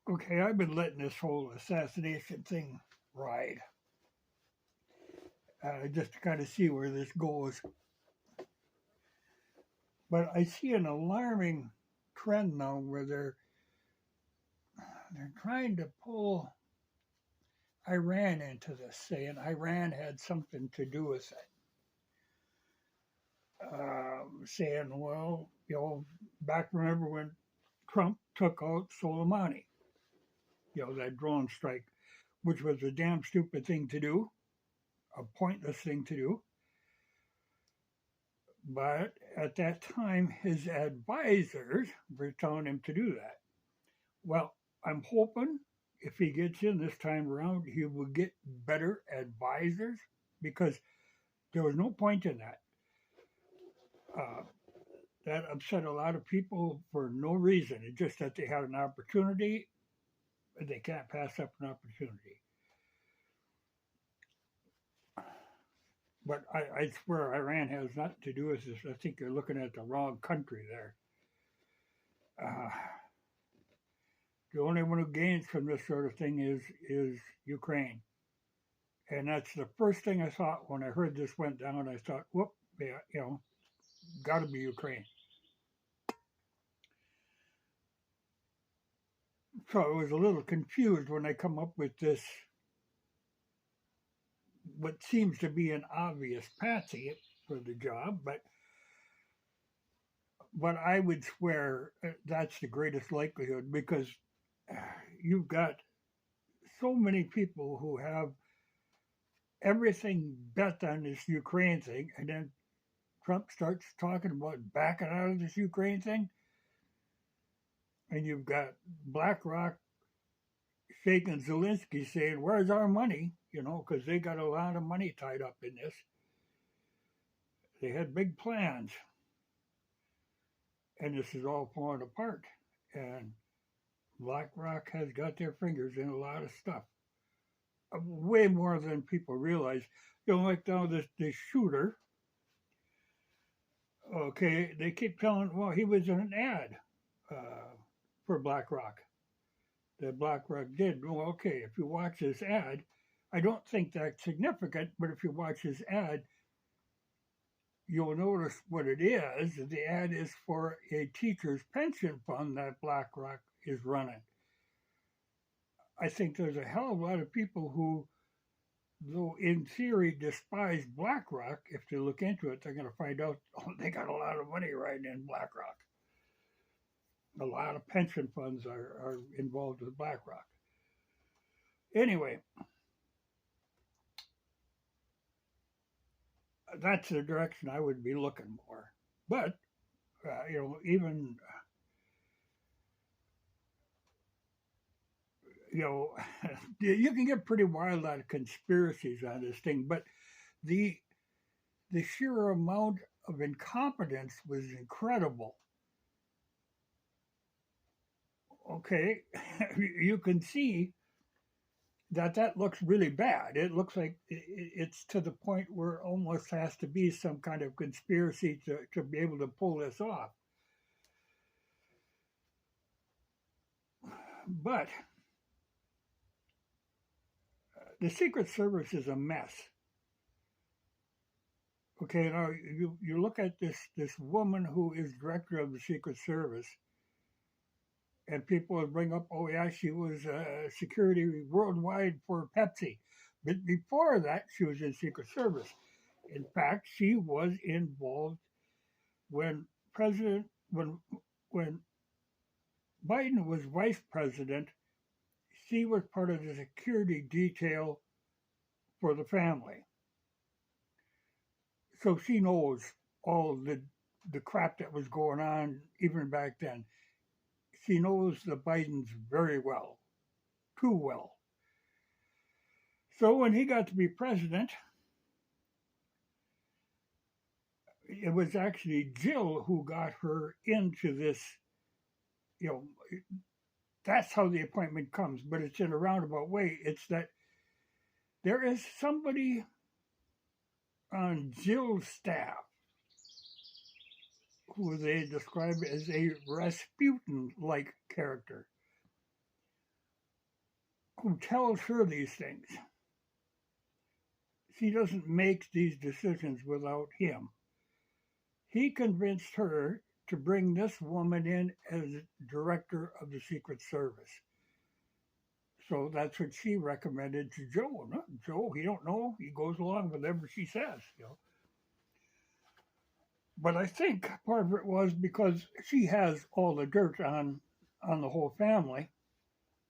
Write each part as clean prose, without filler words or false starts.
Okay, I've been letting this whole assassination thing ride, just to kind of see where this goes. But I see an alarming trend now where they're trying to pull Iran into this, saying Iran had something to do with it. Saying, well, back remember when Trump took out Soleimani, that drone strike, which was a damn stupid thing to do, a pointless thing to do. But at that time, his advisors were telling him to do that. Well, I'm hoping if he gets in this time around, he will get better advisors because there was no point in that. Uh, that upset a lot of people for no reason. It's just that they had an opportunity and they can't pass up an opportunity. But I swear Iran has nothing to do with this. I think you're looking at the wrong country there. Uh, the only one who gains from this sort of thing is Ukraine. And that's the first thing I thought when I heard this went down. I thought, whoop, yeah, got to be Ukraine. So I was a little confused when they come up with this, what seems to be an obvious patsy for the job, but I would swear that's the greatest likelihood because you've got so many people who have everything bet on this Ukraine thing, and then Trump starts talking about backing out of this Ukraine thing, and you've got BlackRock shaking Zelensky saying, "Where's our money?" Because they got a lot of money tied up in this. They had big plans, and this is all falling apart. And BlackRock has got their fingers in a lot of stuff, way more than people realize. Like now this shooter. Okay, they keep telling, well, he was in an ad for BlackRock. That BlackRock did. Well, okay, if you watch this ad, I don't think that's significant, but if you watch this ad, you'll notice what it is. The ad is for a teacher's pension fund that BlackRock is running. I think there's a hell of a lot of people who, though in theory despise BlackRock, if they look into it, they're going to find out they got a lot of money riding in BlackRock. A lot of pension funds are involved with BlackRock. Anyway, that's the direction I would be looking for. But, even, you know, you can get pretty wild on conspiracies on this thing, but the the sheer amount of incompetence was incredible. Okay, you can see that looks really bad. It looks like it's to the point where it almost has to be some kind of conspiracy to be able to pull this off. But the Secret Service is a mess. Okay, now you look at this woman who is director of the Secret Service, and people would bring up, oh yeah, she was security worldwide for Pepsi, but before that, she was in Secret Service. In fact, she was involved when President when Biden was vice president. She was part of the security detail for the family, so she knows all the crap that was going on even back then. She knows the Bidens very well, too well. So when he got to be president, it was actually Jill who got her into this. You know, that's how the appointment comes, but it's in a roundabout way. It's that there is somebody on Jill's staff who they describe as a Rasputin-like character. who tells her these things. She doesn't make these decisions without him. He convinced her to bring this woman in as director of the Secret Service. So that's what she recommended to Joe. No, Joe, he don't know. He goes along with whatever she says. But I think part of it was because she has all the dirt on the whole family.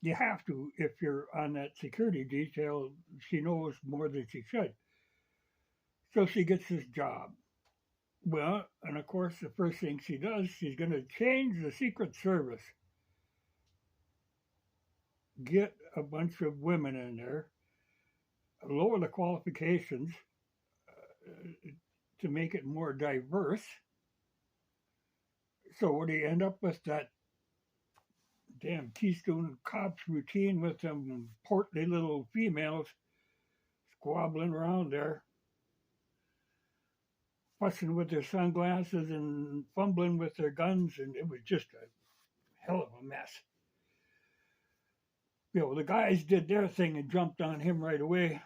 You have to if you're on that security detail. She knows more than she should. So she gets this job. Well, and of course, the first thing she does, she's going to change the Secret Service, get a bunch of women in there, lower the qualifications to make it more diverse. So what do you end up with? That damn Keystone Cops routine with them portly little females squabbling around there, fussing with their sunglasses and fumbling with their guns, and it was just a hell of a mess. The guys did their thing and jumped on him right away,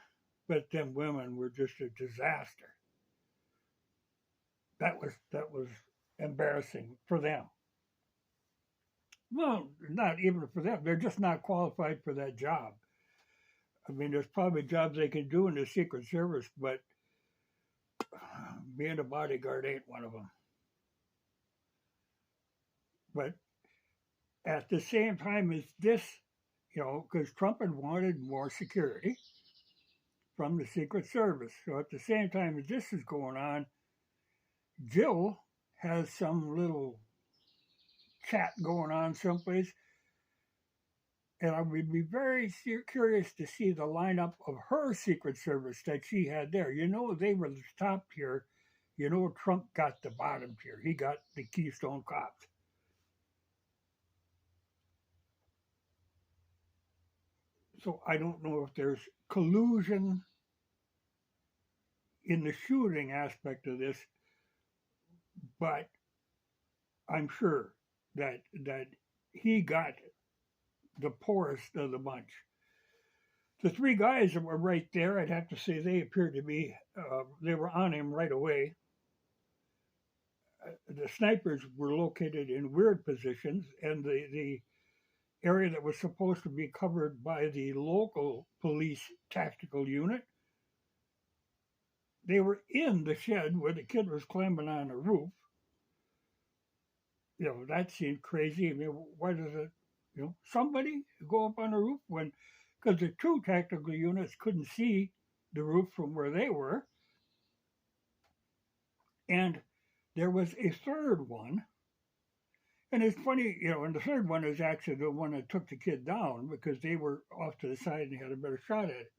but them women were just a disaster. That was embarrassing for them. Well, not even for them. They're just not qualified for that job. I mean, there's probably jobs they can do in the Secret Service, but being a bodyguard ain't one of them. But at the same time as this, because Trump had wanted more security from the Secret Service. So at the same time as this is going on, Jill has some little chat going on someplace. And I would be very curious to see the lineup of her Secret Service that she had there. They were the top tier. Trump got the bottom tier. He got the Keystone Cops. So I don't know if there's collusion in the shooting aspect of this, but I'm sure that he got the poorest of the bunch. The three guys that were right there, I'd have to say they appeared to be, they were on him right away. The snipers were located in weird positions, and the area that was supposed to be covered by the local police tactical unit, they were in the shed where the kid was climbing on the roof. That seemed crazy. I mean, why does it, somebody go up on the roof because the two tactical units couldn't see the roof from where they were. And there was a third one. And it's funny, and the third one is actually the one that took the kid down because they were off to the side and had a better shot at it.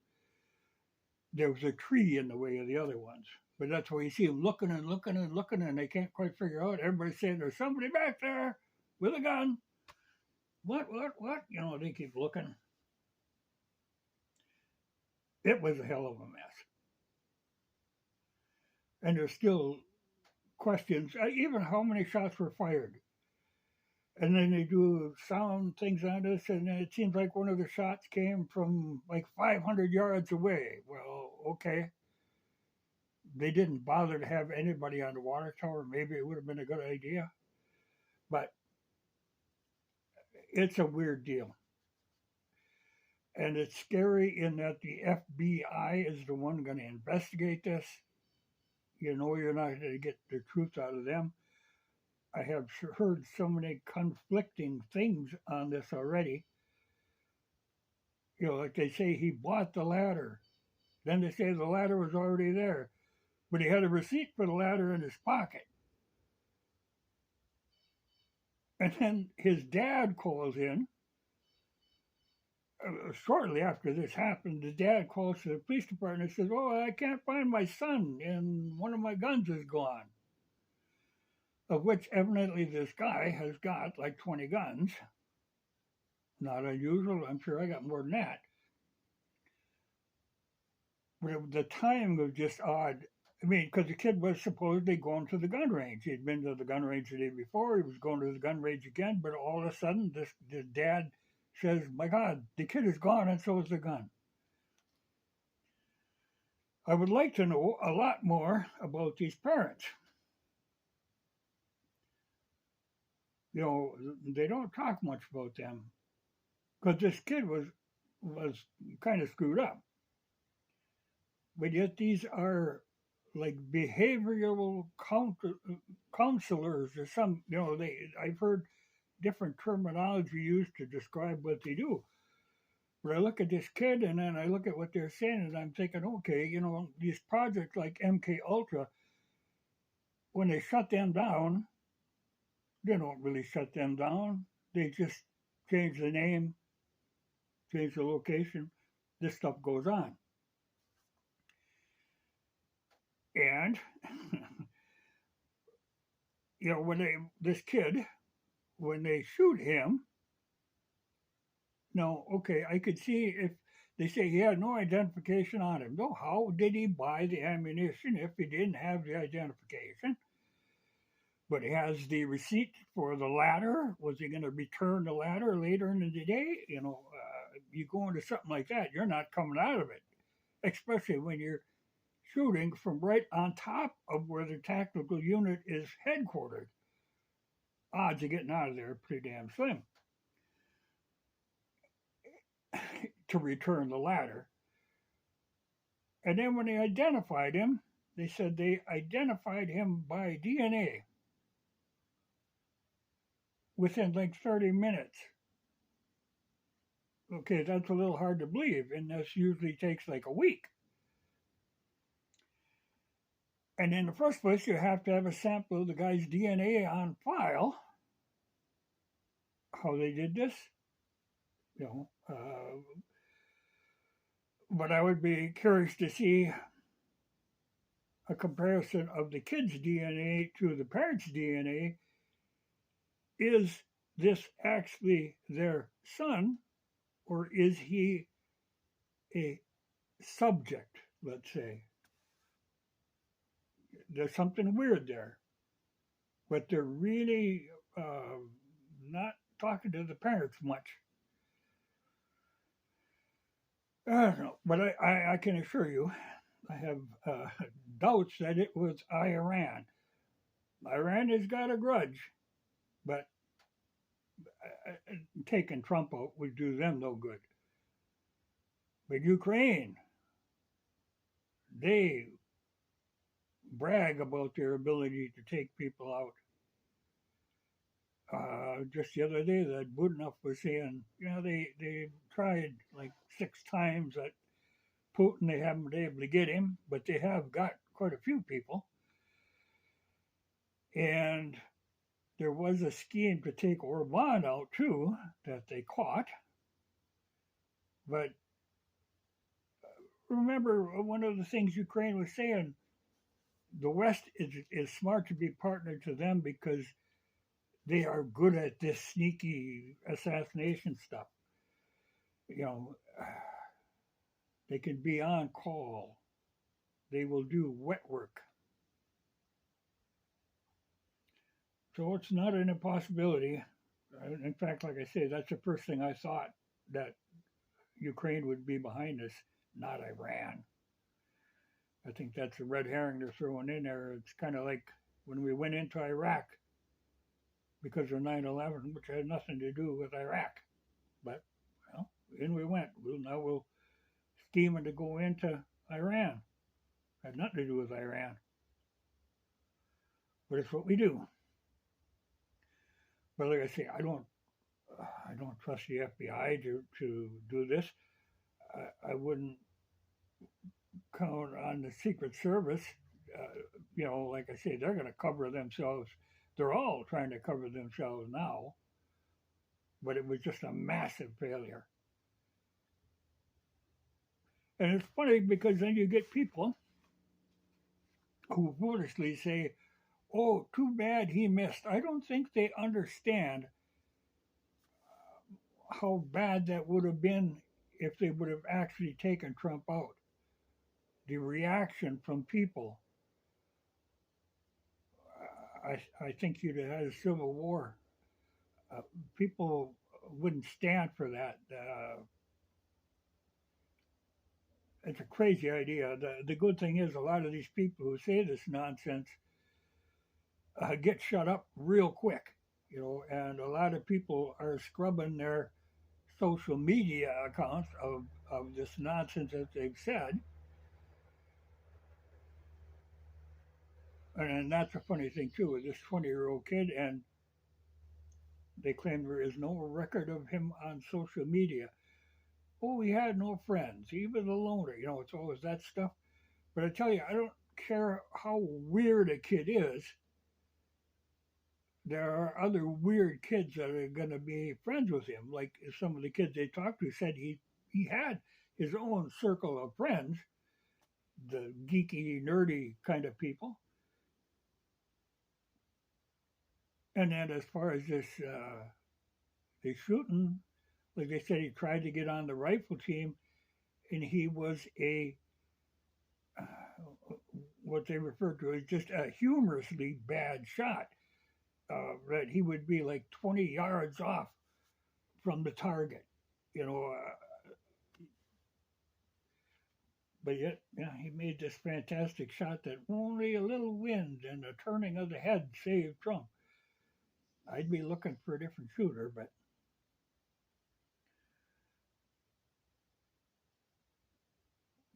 There was a tree in the way of the other ones. But that's why you see them looking and looking and looking, and they can't quite figure out. Everybody's saying there's somebody back there with a gun. What? They keep looking. It was a hell of a mess. And there's still questions, even how many shots were fired. And then they do sound things on this, and it seems like one of the shots came from like 500 yards away. Well, okay. They didn't bother to have anybody on the water tower. Maybe it would have been a good idea. But it's a weird deal. And it's scary in that the FBI is the one going to investigate this. You're not going to get the truth out of them. I have heard so many conflicting things on this already. Like they say he bought the ladder. Then they say the ladder was already there. But he had a receipt for the ladder in his pocket. And then his dad calls in. Shortly after this happened, the dad calls to the police department and says, "Oh, I can't find my son, and one of my guns is gone." Of which evidently this guy has got like 20 guns. Not unusual. I'm sure I got more than that. But the time was just odd. I mean, because the kid was supposedly going to the gun range. He'd been to the gun range the day before. He was going to the gun range again. But all of a sudden, this dad says, my God, the kid is gone and so is the gun. I would like to know a lot more about these parents. You know, they don't talk much about them because this kid was kind of screwed up. But yet these are like behavioral counselors or some, you know, I've heard different terminology used to describe what they do. But I look at this kid and then I look at what they're saying and I'm thinking, okay, you know, these projects like MK Ultra, when they shut them down, they don't really shut them down. They just change the name, change the location. This stuff goes on. And you know, this kid, when they shoot him, no, okay, I could see if they say he had no identification on him. No, how did he buy the ammunition if he didn't have the identification? But he has the receipt for the ladder. Was he going to return the ladder later in the day? You know, you go into something like that, you're not coming out of it, especially when you're shooting from right on top of where the tactical unit is headquartered. Odds of getting out of there are pretty damn slim to return the ladder. And then when they identified him, they said they identified him by DNA within like 30 minutes. Okay, that's a little hard to believe, and this usually takes like a week. And in the first place, you have to have a sample of the guy's DNA on file. How they did this, you know. But I would be curious to see a comparison of the kid's DNA to the parents' DNA. Is this actually their son, or is he a subject, let's say? There's something weird there. But they're really not talking to the parents much. I don't know, but I can assure you, I have doubts that it was Iran. Iran has got a grudge, but taking Trump out would do them no good. But Ukraine, they brag about their ability to take people out. Just the other day, that Budnov was saying, you know, they tried like 6 times at Putin. They haven't been able to get him, but they have got quite a few people. And there was a scheme to take Orban out too that they caught. But remember, one of the things Ukraine was saying, the West is smart to be partnered to them because they are good at this sneaky assassination stuff. You know, they can be on call. They will do wet work. So it's not an impossibility. In fact, like I say, that's the first thing I thought, that Ukraine would be behind this, not Iran. I think that's a red herring they're throwing in there. It's kind of like when we went into Iraq because of 9/11, which had nothing to do with Iraq. But, well, in we went. We'll scheming to go into Iran. Had nothing to do with Iran. But it's what we do. But like I say, I don't trust the FBI to do this. I wouldn't count on the Secret Service. You know, like I say, they're going to cover themselves. They're all trying to cover themselves now. But it was just a massive failure. And it's funny because then you get people who foolishly say, oh, too bad he missed. I don't think they understand how bad that would have been if they would have actually taken Trump out. The reaction from people, I think you'd have had a civil war. People wouldn't stand for that. It's a crazy idea. The good thing is, a lot of these people who say this nonsense get shut up real quick, and a lot of people are scrubbing their social media accounts of this nonsense that they've said. And that's a funny thing, too, with this 20-year-old kid, and they claim there is no record of him on social media. Oh, he had no friends. He was a loner. It's always that stuff. But I tell you, I don't care how weird a kid is. There are other weird kids that are going to be friends with him. Like some of the kids they talked to said he had his own circle of friends, the geeky, nerdy kind of people. And then as far as this shooting, like they said, he tried to get on the rifle team, and he was what they refer to as just a humorously bad shot. That he would be like 20 yards off from the target, you know. But yet, yeah, he made this fantastic shot that only a little wind and a turning of the head saved Trump. I'd be looking for a different shooter, but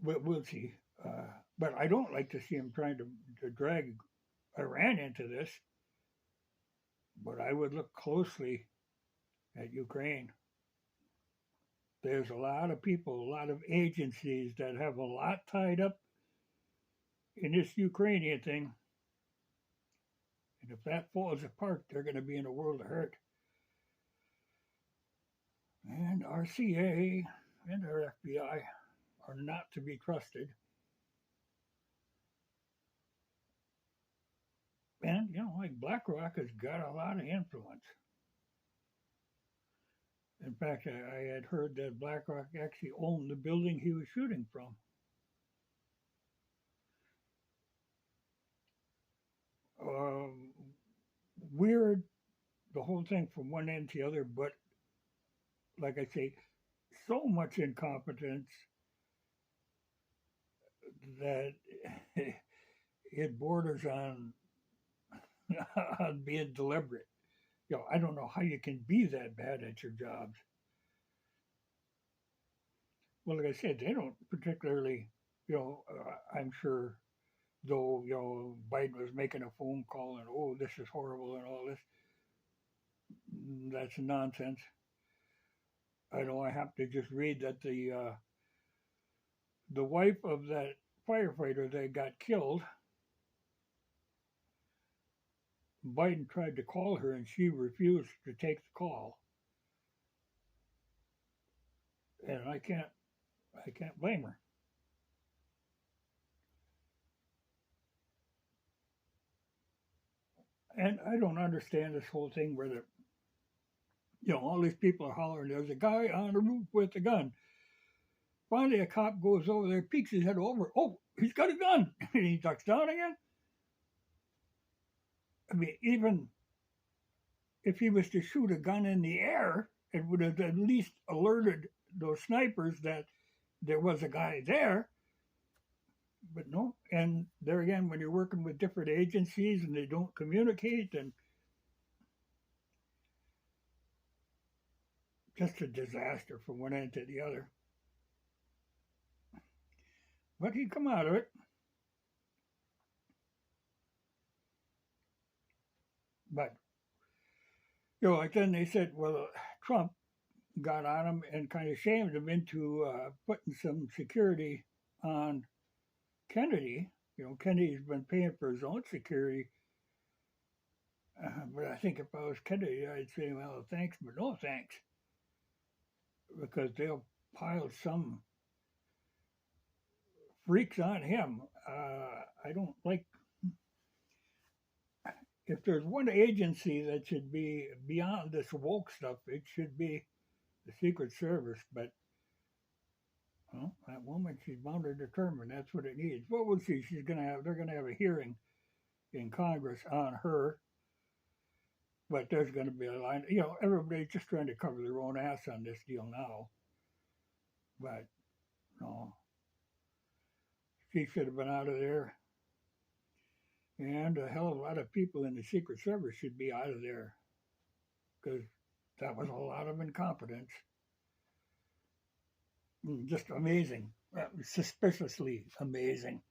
we'll see. But I don't like to see him trying to drag Iran into this. But I would look closely at Ukraine. There's a lot of people, a lot of agencies that have a lot tied up in this Ukrainian thing. And if that falls apart, they're going to be in a world of hurt. And our CIA and our FBI are not to be trusted. And, like BlackRock has got a lot of influence. In fact, I had heard that BlackRock actually owned the building he was shooting from. Weird, the whole thing from one end to the other, but like I say, so much incompetence that it borders on on being deliberate. I don't know how you can be that bad at your jobs. Well, like I said, they don't particularly, I'm sure, though, Biden was making a phone call and, oh, this is horrible and all this. That's nonsense. I know I have to just read that the wife of that firefighter that got killed, Biden tried to call her and she refused to take the call. And I can't blame her. And I don't understand this whole thing where all these people are hollering, there's a guy on the roof with a gun. Finally, a cop goes over there, peeks his head over. Oh, he's got a gun. And he ducks down again. I mean, even if he was to shoot a gun in the air, it would have at least alerted those snipers that there was a guy there. But no, and there again, when you're working with different agencies and they don't communicate, and just a disaster from one end to the other. But he'd come out of it. But, like then they said, well, Trump got on him and kind of shamed him into putting some security on Kennedy. Kennedy's been paying for his own security. But I think if I was Kennedy, I'd say, well, thanks, but no thanks. Because they'll pile some freaks on him. I don't like. If there's one agency that should be beyond this woke stuff, it should be the Secret Service. But that woman, she's bound to determine that's what it needs. Well, we'll see. They're gonna have a hearing in Congress on her. But there's going to be a line. Everybody's just trying to cover their own ass on this deal now. But no, she should have been out of there. And a hell of a lot of people in the Secret Service should be out of there because that was a lot of incompetence. Just amazing, suspiciously amazing.